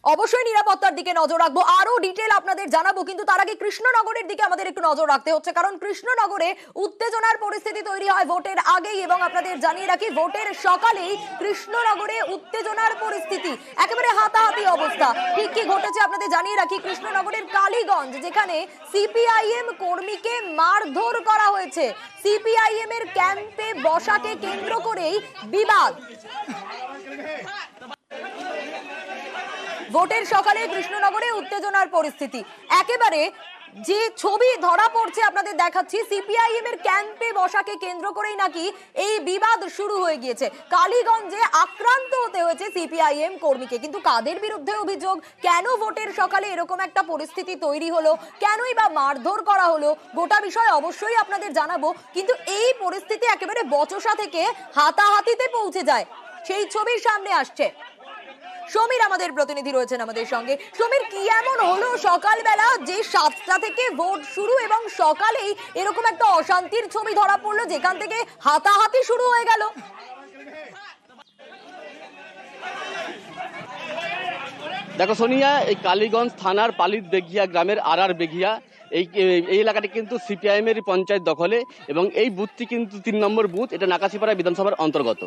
অবশ্যই নিরাপত্তার দিকে নজর রাখবো, আরো ডিটেল আপনাদের জানাবো, কিন্তু তার আগে কৃষ্ণনগরের দিকে আমাদের একটু নজর রাখতে হচ্ছে, কারণ কৃষ্ণনগরে উত্তেজনার পরিস্থিতি তৈরি হয় ভোটের আগেই, এবং আপনাদের জানিয়ে রাখি ভোটের সকালেই কৃষ্ণনগরে উত্তেজনার পরিস্থিতি, একেবারে হাতাহাতি অবস্থা। ঠিক কি ঘটেছে আপনাদের জানিয়ে রাখি, কৃষ্ণনগরের কালীগঞ্জ, যেখানে সিপিআইএম কর্মীকে মারধর করা হয়েছে। সিপিআইএম এর ক্যাম্পে বসাকে কেন্দ্র করেই বিবাদ। ভোটের সকালে কৃষ্ণনগরে উত্তেজনার পরিস্থিতি, একেবারে যে ছবি ধরা পড়ছে আপনাদের দেখাচ্ছি, সিপিআইএম এর ক্যাম্পে বসাকে কেন্দ্র করেই নাকি এই বিবাদ শুরু হয়ে গিয়েছে। কালীগঞ্জে আক্রান্ত হতে হয়েছে সিপিআইএম কর্মীকে, কিন্তু কাদের বিরুদ্ধে অভিযোগ, কেন ভোটের সকালে এরকম একটা পরিস্থিতি তৈরি হলো, কেনই বা মারধর করা হলো, গোটা বিষয় অবশ্যই আপনাদের জানাবো। কিন্তু এই পরিস্থিতি একেবারে বচসা থেকে হাতাহাতিতে পৌঁছে যায়, সেই ছবির সামনে আসছে। সমীর আমাদের প্রতিনিধি রয়েছেন আমাদের সঙ্গে। সমীর, কি এমন হলো সকালবেলা যে 7টা থেকে ভোট শুরু এবং সকালেই এরকম একটা অশান্তির ছবি ধরা পড়লো, যেখান থেকে হাতাহাতি শুরু হয়ে গেল? দেখো সোনিয়া, এই কালীগঞ্জ থানার পালিত বেঘিয়া গ্রামের আর বেঘিয়া এই এলাকাটি কিন্তু সিপিআইএম এর পঞ্চায়েত দখলে, এবং এই বুথটি কিন্তু 3 নম্বর বুথ, এটা নাকাশিপাড়া বিধানসভার অন্তর্গত।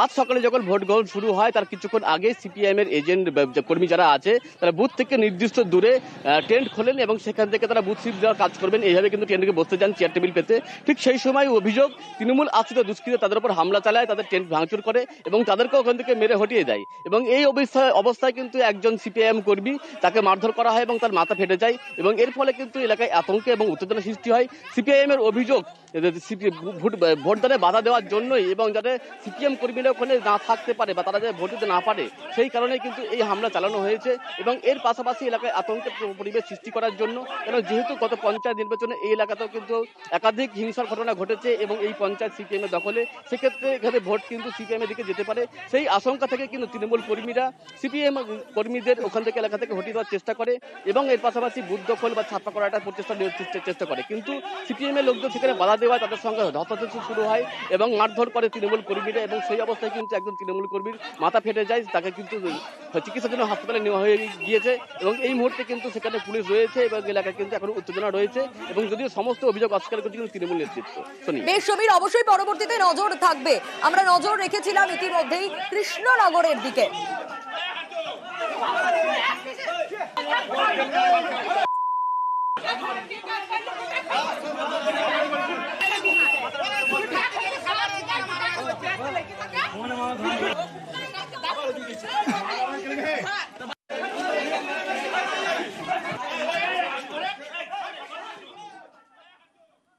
আজ সকালে যখন ভোট গ্রহণ শুরু হয় তার কিছুক্ষণ আগে সিপিআইএম এর এজেন্ট কর্মী যারা আছে তারা বুথ থেকে নির্দিষ্ট দূরে টেন্ট খোলেন এবং সেখান থেকে তারা বুথ সিট দেওয়ার কাজ করবেন, এইভাবে কিন্তু টেন্টে বসতে যান চেয়ার টেবিল পেতে। ঠিক সেই সময় অভিযোগ, তৃণমূল আশ্রিত দুষ্কৃতী তাদের উপর হামলা চালায়, তাদের টেন্ট ভাঙচুর করে এবং তাদেরকে ওখান থেকে মেরে হটিয়ে দেয়। এবং এই অবস্থায় কিন্তু একজন সিপিআইএম কর্মী, তাকে মারধর করা হয় এবং তার মাথা ফেটে যায়, এবং এর ফলে কিন্তু এলাকায় আতঙ্ক এবং উত্তেজনা সৃষ্টি হয়। সিপিআইএম এর অভিযোগ, ভোটদানে বাধা দেওয়ার জন্যই, এবং যাতে সিপিএম কর্মীরা ওখানে না থাকতে পারে বা তারা যাতে ভোট দিতে না পারে, সেই কারণে কিন্তু এই হামলা চালানো হয়েছে। এবং এর পাশাপাশি এলাকায় আতঙ্কের পরিবেশ সৃষ্টি করার জন্য, কারণ যেহেতু গত পঞ্চায়েত নির্বাচনে এই এলাকাতেও কিন্তু একাধিক হিংসার ঘটনা ঘটেছে এবং এই পঞ্চায়েত সিপিএম এর দখলে, সেক্ষেত্রে এখানে ভোট কিন্তু সিপিএম এর দিকে যেতে পারে, সেই আশঙ্কা থেকে কিন্তু তৃণমূল কর্মীরা সিপিএম কর্মীদের ওখান থেকে এলাকা থেকে হটিয়ে দেওয়ার চেষ্টা করে এবং এর পাশাপাশি বুথ দখল বা ছাপা করার একটা চেষ্টা করে। কিন্তু সিপিএম এর লোকজন সেখানে বাধা দেওয়ায় তাদের সঙ্গে ধস্তাধস্তি শুরু হয় এবং মারধর করে তৃণমূল কর্মীরা, এবং সেই অবস্থায় কিন্তু একজন তৃণমূল কর্মীর মাথা ফেটে যায়, তাকে কিন্তু চিকিৎসার জন্য হাসপাতালে নেওয়া হয়ে গিয়েছে। এবং এই মুহূর্তে কিন্তু সেখানে পুলিশ রয়েছে এবং এলাকায় কিন্তু এখন উত্তেজনা রয়েছে, এবং যদিও সমস্ত অভিযোগ অস্বীকার করছে কিন্তু তৃণমূল নেতৃত্ব। বেশ সমীর, অবশ্যই পরবর্তীতে নজর থাকবে, আমরা নজর রেখেছিলাম ইতিমধ্যেই কৃষ্ণনগরের দিকে।